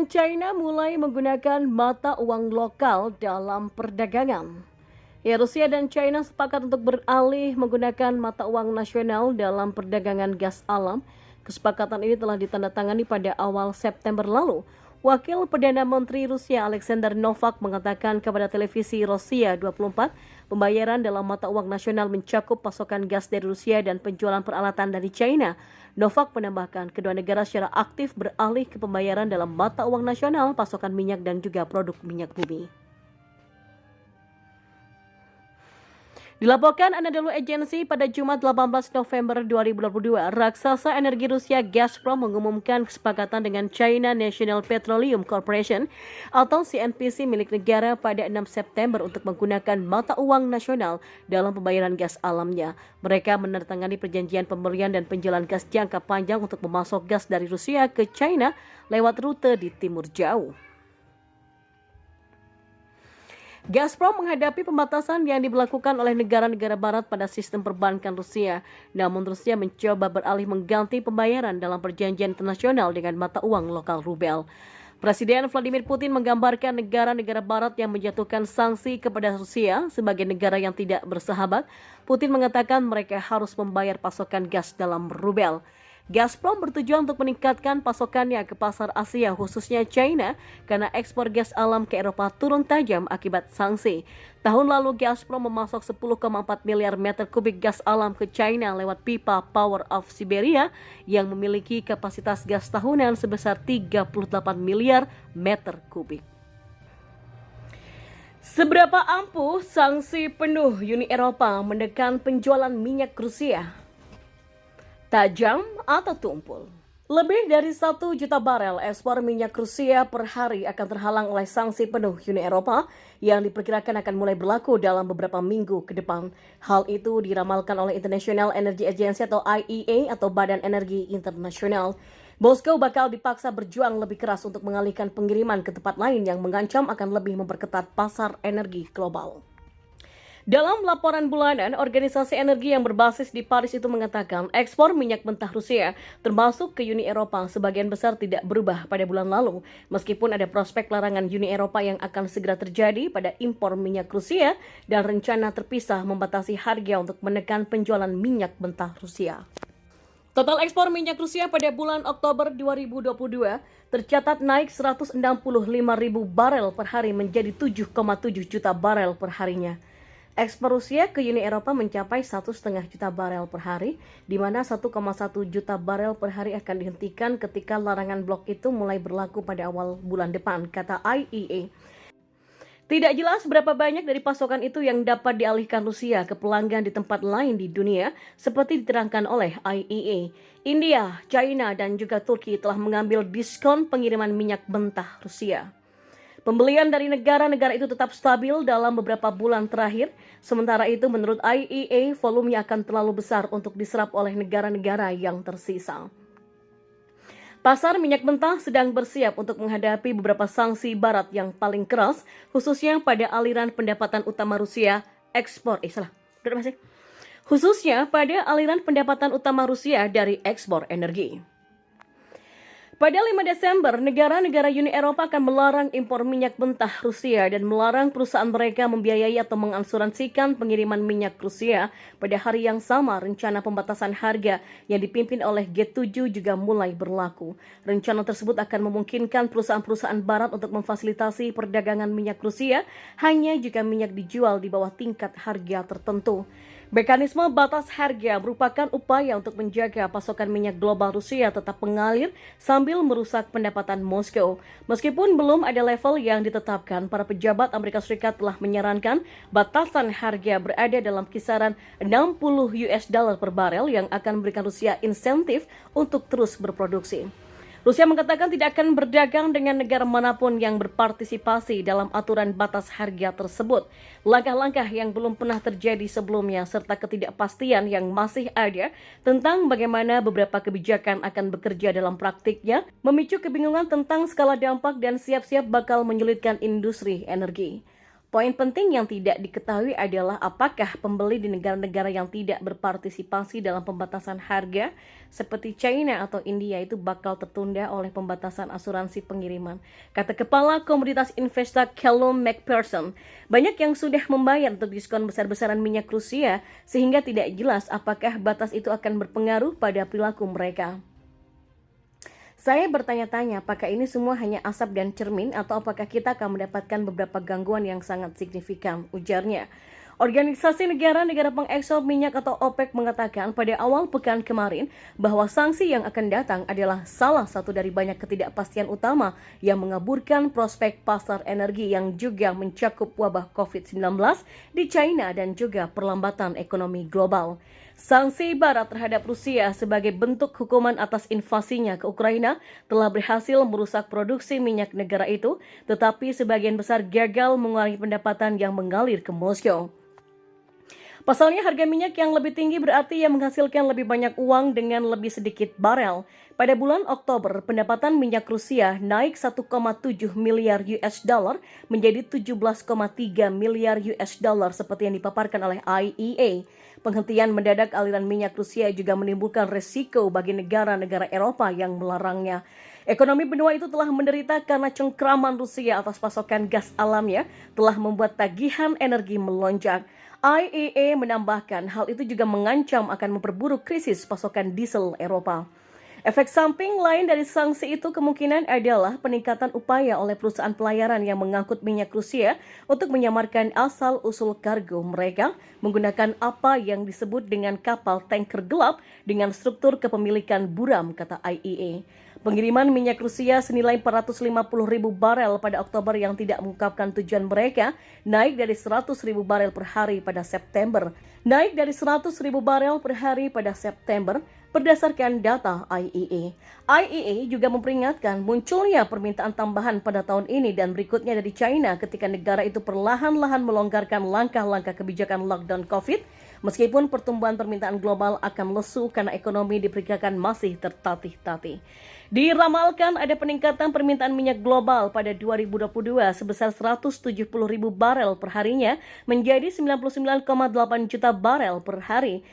China mulai menggunakan mata uang lokal dalam perdagangan. Rusia dan China sepakat untuk beralih menggunakan mata uang nasional dalam perdagangan gas alam. Kesepakatan ini telah ditandatangani pada awal September lalu. Wakil Perdana Menteri Rusia Alexander Novak mengatakan kepada televisi Rusia 24, pembayaran dalam mata uang nasional mencakup pasokan gas dari Rusia dan penjualan peralatan dari China. Novak menambahkan kedua negara secara aktif beralih ke pembayaran dalam mata uang nasional, pasokan minyak dan juga produk minyak bumi. Dilaporkan Anadolu Agency pada Jumat 18 November 2022, raksasa energi Rusia Gazprom mengumumkan kesepakatan dengan China National Petroleum Corporation atau CNPC milik negara pada 6 September untuk menggunakan mata uang nasional dalam pembayaran gas alamnya. Mereka menandatangani perjanjian pembelian dan penjualan gas jangka panjang untuk memasok gas dari Rusia ke China lewat rute di Timur Jauh. Gazprom menghadapi pembatasan yang diberlakukan oleh negara-negara barat pada sistem perbankan Rusia. Namun Rusia mencoba beralih mengganti pembayaran dalam perjanjian internasional dengan mata uang lokal rubel. Presiden Vladimir Putin menggambarkan negara-negara barat yang menjatuhkan sanksi kepada Rusia sebagai negara yang tidak bersahabat. Putin mengatakan mereka harus membayar pasokan gas dalam rubel. Gazprom bertujuan untuk meningkatkan pasokannya ke pasar Asia khususnya China karena ekspor gas alam ke Eropa turun tajam akibat sanksi. Tahun lalu Gazprom memasok 10,4 miliar meter kubik gas alam ke China lewat pipa Power of Siberia yang memiliki kapasitas gas tahunan sebesar 38 miliar meter kubik. Seberapa ampuh sanksi penuh Uni Eropa menekan penjualan minyak Rusia? Tajam atau tumpul? Lebih dari 1 juta barel ekspor minyak Rusia per hari akan terhalang oleh sanksi penuh Uni Eropa yang diperkirakan akan mulai berlaku dalam beberapa minggu ke depan. Hal itu diramalkan oleh International Energy Agency atau IEA atau Badan Energi Internasional. Moskow bakal dipaksa berjuang lebih keras untuk mengalihkan pengiriman ke tempat lain yang mengancam akan lebih memperketat pasar energi global. Dalam laporan bulanan, organisasi energi yang berbasis di Paris itu mengatakan ekspor minyak mentah Rusia termasuk ke Uni Eropa sebagian besar tidak berubah pada bulan lalu. Meskipun ada prospek larangan Uni Eropa yang akan segera terjadi pada impor minyak Rusia dan rencana terpisah membatasi harga untuk menekan penjualan minyak mentah Rusia. Total ekspor minyak Rusia pada bulan Oktober 2022 tercatat naik 165.000 barel per hari menjadi 7,7 juta barel per harinya. Ekspor Rusia ke Uni Eropa mencapai 1,5 juta barel per hari, di mana 1,1 juta barel per hari akan dihentikan ketika larangan blok itu mulai berlaku pada awal bulan depan, kata IEA. Tidak jelas berapa banyak dari pasokan itu yang dapat dialihkan Rusia ke pelanggan di tempat lain di dunia, seperti diterangkan oleh IEA. India, China, dan juga Turki telah mengambil diskon pengiriman minyak mentah Rusia. Pembelian dari negara-negara itu tetap stabil dalam beberapa bulan terakhir. Sementara itu, menurut IEA, volumenya akan terlalu besar untuk diserap oleh negara-negara yang tersisa. Pasar minyak mentah sedang bersiap untuk menghadapi beberapa sanksi barat yang paling keras, khususnya pada aliran pendapatan utama Rusia, khususnya pada aliran pendapatan utama Rusia dari ekspor energi. Pada 5 Desember, negara-negara Uni Eropa akan melarang impor minyak mentah Rusia dan melarang perusahaan mereka membiayai atau mengasuransikan pengiriman minyak Rusia. Pada hari yang sama, rencana pembatasan harga yang dipimpin oleh G7 juga mulai berlaku. Rencana tersebut akan memungkinkan perusahaan-perusahaan barat untuk memfasilitasi perdagangan minyak Rusia hanya jika minyak dijual di bawah tingkat harga tertentu. Mekanisme batas harga merupakan upaya untuk menjaga pasokan minyak global Rusia tetap mengalir sambil merusak pendapatan Moskow. Meskipun belum ada level yang ditetapkan, para pejabat Amerika Serikat telah menyarankan batasan harga berada dalam kisaran 60 US dollar per barel yang akan memberikan Rusia insentif untuk terus berproduksi. Rusia mengatakan tidak akan berdagang dengan negara manapun yang berpartisipasi dalam aturan batas harga tersebut. Langkah-langkah yang belum pernah terjadi sebelumnya serta ketidakpastian yang masih ada tentang bagaimana beberapa kebijakan akan bekerja dalam praktiknya memicu kebingungan tentang skala dampak dan siap-siap bakal menyulitkan industri energi. Poin penting yang tidak diketahui adalah apakah pembeli di negara-negara yang tidak berpartisipasi dalam pembatasan harga seperti China atau India itu bakal tertunda oleh pembatasan asuransi pengiriman. Kata Kepala Komoditas Investa Callum McPherson, banyak yang sudah membayar untuk diskon besar-besaran minyak Rusia sehingga tidak jelas apakah batas itu akan berpengaruh pada perilaku mereka. Saya bertanya-tanya apakah ini semua hanya asap dan cermin atau apakah kita akan mendapatkan beberapa gangguan yang sangat signifikan, ujarnya. Organisasi negara-negara pengekspor minyak atau OPEC mengatakan pada awal pekan kemarin bahwa sanksi yang akan datang adalah salah satu dari banyak ketidakpastian utama yang mengaburkan prospek pasar energi yang juga mencakup wabah COVID-19 di China dan juga perlambatan ekonomi global. Sanksi Barat terhadap Rusia sebagai bentuk hukuman atas invasinya ke Ukraina telah berhasil merusak produksi minyak negara itu, tetapi sebagian besar gagal mengurangi pendapatan yang mengalir ke Moskow. Pasalnya harga minyak yang lebih tinggi berarti ia menghasilkan lebih banyak uang dengan lebih sedikit barel. Pada bulan Oktober, pendapatan minyak Rusia naik 1,7 miliar US dollar menjadi 17,3 miliar US dollar seperti yang dipaparkan oleh IEA. Penghentian mendadak aliran minyak Rusia juga menimbulkan resiko bagi negara-negara Eropa yang melarangnya. Ekonomi benua itu telah menderita karena cengkraman Rusia atas pasokan gas alamnya telah membuat tagihan energi melonjak. IEA menambahkan hal itu juga mengancam akan memperburuk krisis pasokan diesel Eropa. Efek samping lain dari sanksi itu kemungkinan adalah peningkatan upaya oleh perusahaan pelayaran yang mengangkut minyak Rusia untuk menyamarkan asal-usul kargo mereka menggunakan apa yang disebut dengan kapal tanker gelap dengan struktur kepemilikan buram, kata IEA. Pengiriman minyak Rusia senilai 450.000 barel pada Oktober yang tidak mengungkapkan tujuan mereka naik dari 100.000 barel per hari pada September. Berdasarkan data IEA. IEA juga memperingatkan munculnya permintaan tambahan pada tahun ini dan berikutnya dari China ketika negara itu perlahan-lahan melonggarkan langkah-langkah kebijakan lockdown COVID, meskipun pertumbuhan permintaan global akan lesu karena ekonomi diperkirakan masih tertatih-tatih. Diramalkan ada peningkatan permintaan minyak global pada 2022 sebesar 170.000 barel per harinya menjadi 99,8 juta barel per hari.